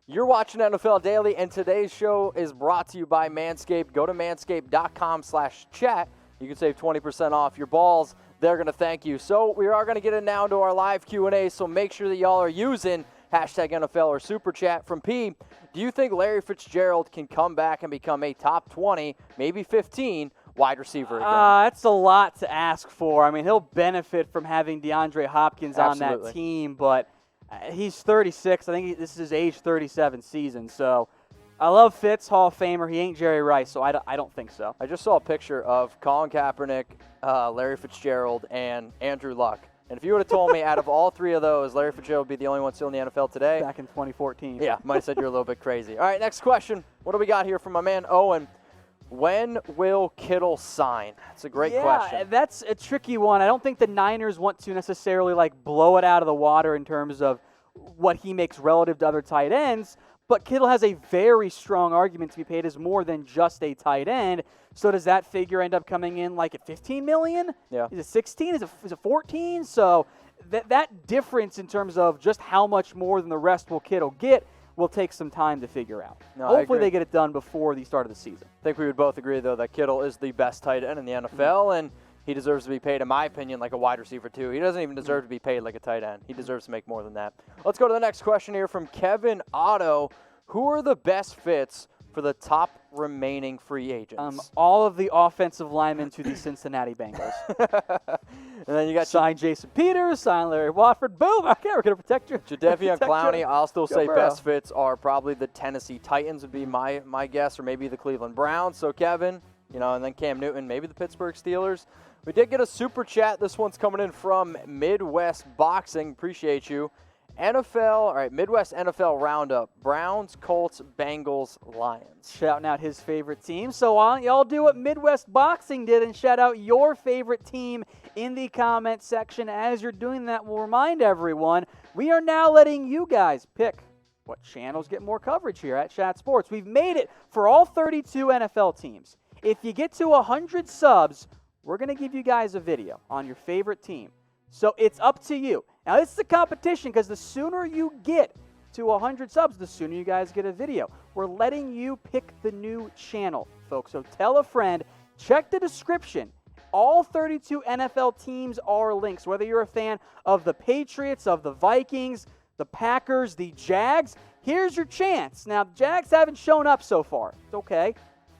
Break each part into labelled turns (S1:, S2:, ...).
S1: You're watching NFL Daily, and today's show is brought to you by Manscape. Go to manscaped.com/chat. You can save 20% off your balls. They're going to thank you. So we are going to get it now to our live Q&A, so make sure that y'all are using hashtag NFL or Super Chat. From P, do you think Larry Fitzgerald can come back and become a top 20, maybe 15 wide receiver again?
S2: That's a lot to ask for. I mean, he'll benefit from having DeAndre Hopkins
S1: Absolutely.
S2: on that team, but he's 36. I think this is his age 37 season. So I love Fitz, Hall of Famer. He ain't Jerry Rice, so I don't think so.
S1: I just saw a picture of Colin Kaepernick, Larry Fitzgerald, and Andrew Luck. And if you would have told me out of all three of those, Larry Fitzgerald would be the only one still in the NFL today.
S2: Back in 2014.
S1: Yeah, might have said you're a little bit crazy. All right, next question. What do we got here from my man Owen? When will Kittle sign? That's a great question.
S2: Yeah, that's a tricky one. I don't think the Niners want to necessarily blow it out of the water in terms of what he makes relative to other tight ends, but Kittle has a very strong argument to be paid as more than just a tight end. So does that figure end up coming in at $15 million?
S1: Yeah.
S2: Is it 16? Is it 14? So that difference in terms of just how much more than the rest will Kittle get will take some time to figure out.
S1: No,
S2: hopefully they get it done before the start of the season.
S1: I think we would both agree, though, that Kittle is the best tight end in the NFL, and he deserves to be paid, in my opinion, like a wide receiver, too. He doesn't even deserve to be paid like a tight end. He deserves to make more than that. Let's go to the next question here from Kevin Otto. Who are the best fits for the top remaining free agents?
S2: All of the offensive linemen to the Cincinnati Bengals.
S1: And then you got
S2: sign Jason Peters, sign Larry Warford. Boom! Okay, we're going to protect you.
S1: Jadeveon Clowney. I'll still say
S2: Burrow.
S1: best fits are probably the Tennessee Titans would be my guess, or maybe the Cleveland Browns. So Kevin, and then Cam Newton, maybe the Pittsburgh Steelers. We did get a super chat. This one's coming in from Midwest Boxing. Appreciate you. Midwest NFL Roundup. Browns, Colts, Bengals, Lions.
S2: Shouting out his favorite team. So why don't y'all do what Midwest Boxing did and shout out your favorite team in the comment section. As you're doing that, we'll remind everyone, we are now letting you guys pick what channels get more coverage here at Chat Sports. We've made it for all 32 NFL teams. If you get to 100 subs, we're going to give you guys a video on your favorite team. So it's up to you. Now, this is a competition because the sooner you get to 100 subs, the sooner you guys get a video. We're letting you pick the new channel, folks. So tell a friend, check the description. All 32 NFL teams are links, whether you're a fan of the Patriots, of the Vikings, the Packers, the Jags. Here's your chance. Now, the Jags haven't shown up so far. It's okay.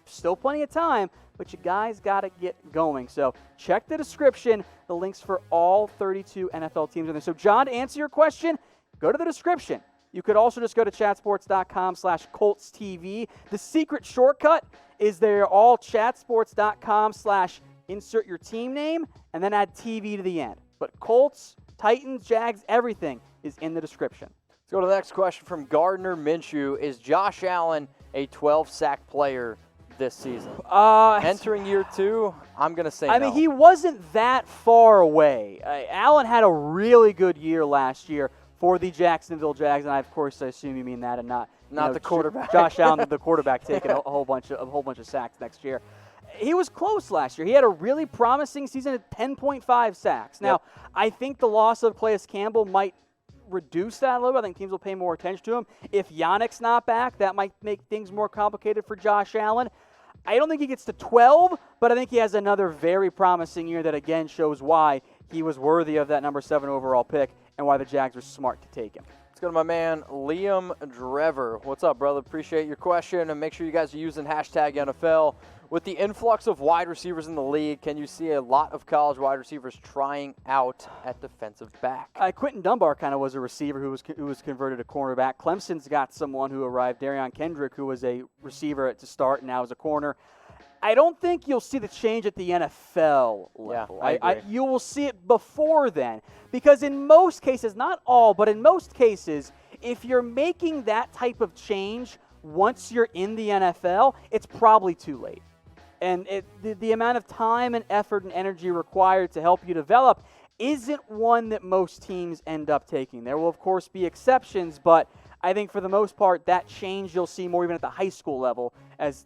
S2: Still plenty of time, but you guys got to get going. So check the description, the links for all 32 NFL teams in there. So, John, to answer your question, go to the description. You could also just go to chatsports.com/Colts TV. The secret shortcut is there, all chatsports.com/insert your team name and then add TV to the end. But Colts, Titans, Jags, everything is in the description.
S1: Let's go to the next question from Gardner Minshew. Is Josh Allen a 12-sack player this season? Entering year 2, I'm going to say no.
S2: I mean, he wasn't that far away. Allen had a really good year last year for the Jacksonville Jags, and I assume you mean that and not
S1: the quarterback.
S2: Josh Allen, the quarterback, taking a whole bunch of sacks next year. He was close last year. He had a really promising season at 10.5 sacks. Now, I think the loss of Calais Campbell might reduce that a little bit. I think teams will pay more attention to him. If Yannick's not back, that might make things more complicated for Josh Allen. I don't think he gets to 12, but I think he has another very promising year that, again, shows why he was worthy of that number 7 overall pick and why the Jags were smart to take him.
S1: Let's go to my man, Liam Drever. What's up, brother? Appreciate your question, and make sure you guys are using hashtag NFL. With the influx of wide receivers in the league, can you see a lot of college wide receivers trying out at defensive back?
S2: Quentin Dunbar kind of was a receiver who was converted to cornerback. Clemson's got someone who arrived, Darion Kendrick, who was a receiver to start and now is a corner. I don't think you'll see the change at the NFL level.
S1: Yeah, I agree.
S2: You will see it before then, because in most cases, not all, but in most cases, if you're making that type of change once you're in the NFL, it's probably too late. And the amount of time and effort and energy required to help you develop isn't one that most teams end up taking. There will, of course, be exceptions, but I think for the most part, that change you'll see more even at the high school level as,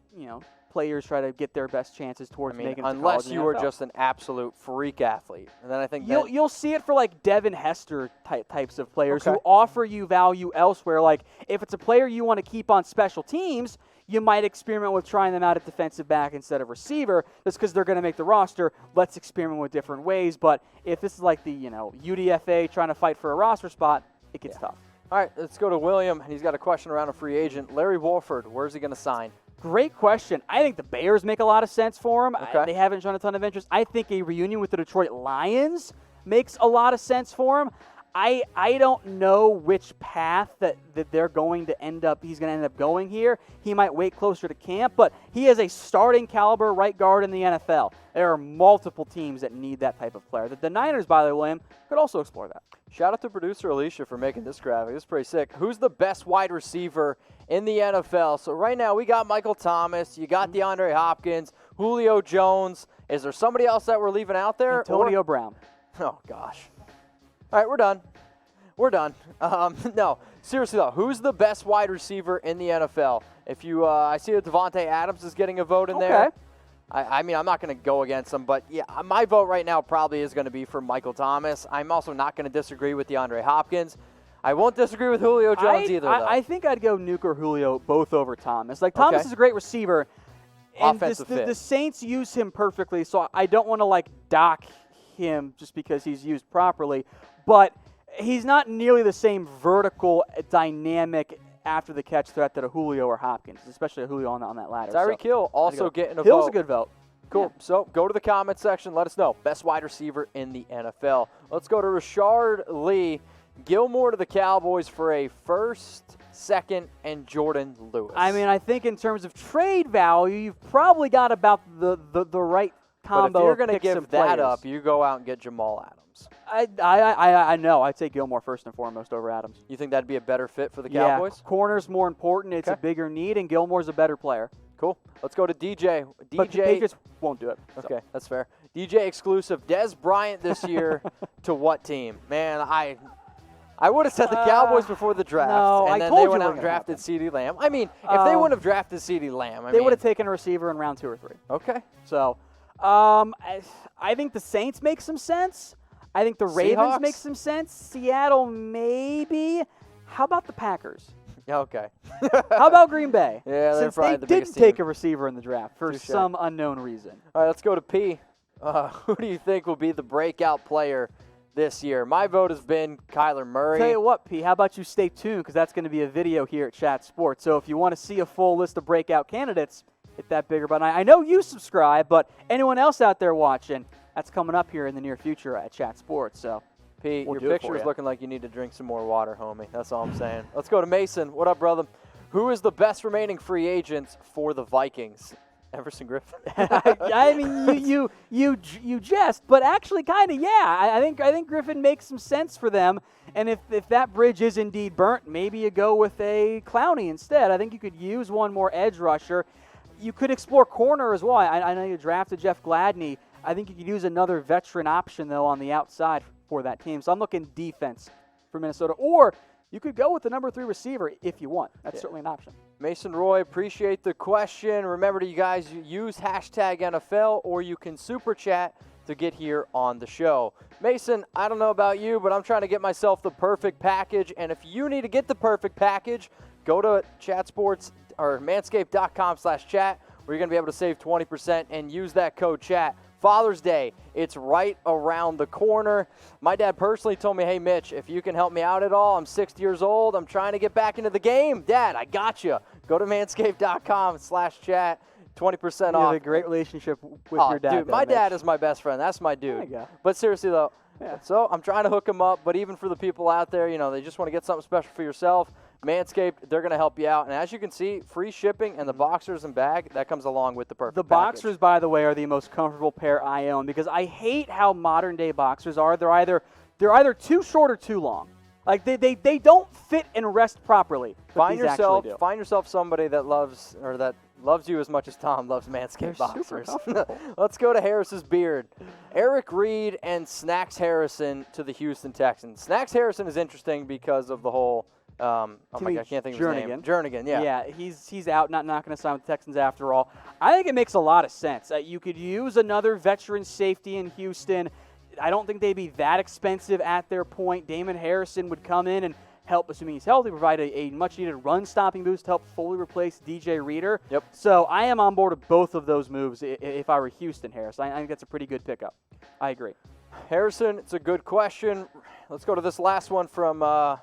S2: players try to get their best chances towards making it to
S1: unless
S2: college in
S1: you
S2: the
S1: are
S2: NFL.
S1: just an absolute freak athlete. And then I think
S2: You'll see it for like Devin Hester types of players
S1: Okay.
S2: who offer you value elsewhere. Like if it's a player you want to keep on special teams, you might experiment with trying them out at defensive back instead of receiver just because they're going to make the roster. Let's experiment with different ways. But if this is like the UDFA trying to fight for a roster spot, it gets tough.
S1: All right, let's go to William, and he's got a question around a free agent. Larry Warford, where's he going to sign?
S2: Great question. I think the Bears make a lot of sense for him.
S1: Okay.
S2: They haven't shown a ton of interest. I think a reunion with the Detroit Lions makes a lot of sense for him. I don't know which path that they're going to he's going to end up going here. He might wait closer to camp, but he is a starting caliber right guard in the NFL. There are multiple teams that need that type of player. The Niners, by the way, William, could also explore that.
S1: Shout out to producer Alicia for making this graphic. This is pretty sick. Who's the best wide receiver in the NFL? So right now we got Michael Thomas. You got DeAndre Hopkins, Julio Jones. Is there somebody else that we're leaving out there?
S2: Antonio Brown.
S1: Oh, gosh. All right, we're done. We're done. No, seriously, though, who's the best wide receiver in the NFL? If you, I see that Devontae Adams is getting a vote in there. I mean, I'm not going to go against him, but yeah, my vote right now probably is going to be for Michael Thomas. I'm also not going to disagree with DeAndre Hopkins. I won't disagree with Julio Jones either, though.
S2: I think I'd go Nuke or Julio both over Thomas. Like, Thomas is a great receiver. And
S1: Offensive fit.
S2: The Saints use him perfectly, so I don't want to, dock him just because he's used properly. But he's not nearly the same vertical, dynamic after-the-catch threat that a Julio or Hopkins, especially a Julio on that ladder.
S1: Tyreek Hill also getting a vote.
S2: Hill's a good vote.
S1: Cool.
S2: Yeah.
S1: So go to the comment section. Let us know. Best wide receiver in the NFL. Let's go to Rashard Lee. Gilmore to the Cowboys for a first, second, and Jordan Lewis.
S2: I mean, I think in terms of trade value, you've probably got about the right combo.
S1: But if you're
S2: going to
S1: give that up, you go out and get Jamal Adams.
S2: I know. I'd take Gilmore first and foremost over Adams.
S1: You think that'd be a better fit for the Cowboys?
S2: Yeah, corner's more important. It's a bigger need, and Gilmore's a better player.
S1: Cool. Let's go to DJ.
S2: But the Patriots won't do it.
S1: Okay, that's fair. DJ exclusive. Dez Bryant this year to what team? Man, I would have said the Cowboys before the draft, and then they went out and drafted CeeDee Lamb. I mean, if they wouldn't have drafted CeeDee Lamb,
S2: they would have taken a receiver in round 2 or 3.
S1: Okay.
S2: So, I think the Saints make some sense. I think the Ravens
S1: Seahawks?
S2: make some sense. Seattle, maybe. How about the Packers?
S1: Okay.
S2: How about Green Bay?
S1: Yeah, they're
S2: Since
S1: probably
S2: they
S1: the
S2: didn't
S1: biggest
S2: take
S1: team.
S2: a receiver in the draft for
S1: Touche.
S2: some unknown reason.
S1: All right, let's go to P. Who do you think will be the breakout player this year? My vote has been Kyler Murray.
S2: Tell you what, P, how about you stay tuned because that's going to be a video here at Chat Sports. So if you want to see a full list of breakout candidates, hit that bigger button. I know you subscribe, but anyone else out there watching, that's coming up here in the near future at Chat Sports. So,
S1: P,
S2: we'll
S1: your picture is looking like you need to drink some more water, homie. That's all I'm saying. Let's go to Mason. What up, brother? Who is the best remaining free agents for the Vikings? Everson Griffin.
S2: I mean, you jest, but actually, kind of, yeah. I think Griffin makes some sense for them. And if that bridge is indeed burnt, maybe you go with a Clowney instead. I think you could use one more edge rusher. You could explore corner as well. I know you drafted Jeff Gladney. I think you could use another veteran option, though, on the outside for that team. So I'm looking defense for Minnesota. Or you could go with the number 3 receiver if you want. That's certainly an option.
S1: Mason Roy, appreciate the question. Remember to you guys use hashtag NFL or you can super chat to get here on the show. Mason, I don't know about you, but I'm trying to get myself the perfect package. And if you need to get the perfect package, go to Chat Sports or manscape.com/chat where you're going to be able to save 20% and use that code chat. Father's Day, it's right around the corner. My dad personally told me, hey, Mitch, if you can help me out at all, I'm 60 years old. I'm trying to get back into the game. Dad, I got you. Go to manscape.com/chat. 20% off.
S2: You have a great relationship with your dad.
S1: Dude, my dad is my best friend. That's my dude.
S2: There you go.
S1: But seriously, though, so I'm trying to hook him up. But even for the people out there, they just want to get something special for yourself. Manscaped, they're going to help you out. And as you can see, free shipping and the boxers and bag, that comes along with the perfect
S2: The
S1: package.
S2: boxers, by the way, are the most comfortable pair I own because I hate how modern-day boxers are. They're either too short or too long. Like, they don't fit and rest properly.
S1: Find yourself somebody that loves you as much as Tom loves Manscaped boxers. Let's go to Harris's beard. Eric Reed and Snacks Harrison to the Houston Texans. Snacks Harrison is interesting because of the whole Oh my God, I can't think of his name. Jernigan, yeah.
S2: Yeah, he's out, not going to sign with the Texans after all. I think it makes a lot of sense. You could use another veteran safety in Houston. I don't think they'd be that expensive at their point. Damon Harrison would come in and help, assuming he's healthy, provide a much-needed run-stopping boost to help fully replace DJ Reader.
S1: Yep.
S2: So I am on board with both of those moves if I were Houston Harris. I think that's a pretty good pickup. I agree.
S1: Harrison, it's a good question. Let's go to this last one from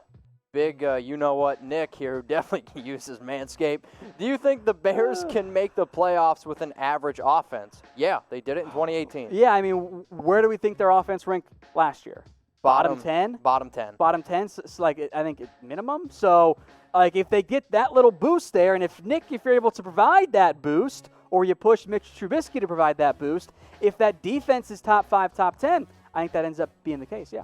S1: big, you-know-what, Nick here, who definitely uses Manscape. Do you think the Bears can make the playoffs with an average offense? Yeah, they did it in 2018.
S2: Yeah, I mean, where do we think their offense ranked last year? Bottom 10?
S1: Bottom 10.
S2: Bottom 10, so like, I think minimum. So, like, if they get that little boost there, and if you're able to provide that boost, or you push Mitch Trubisky to provide that boost, if that defense is top 5, top 10, I think that ends up being the case, yeah.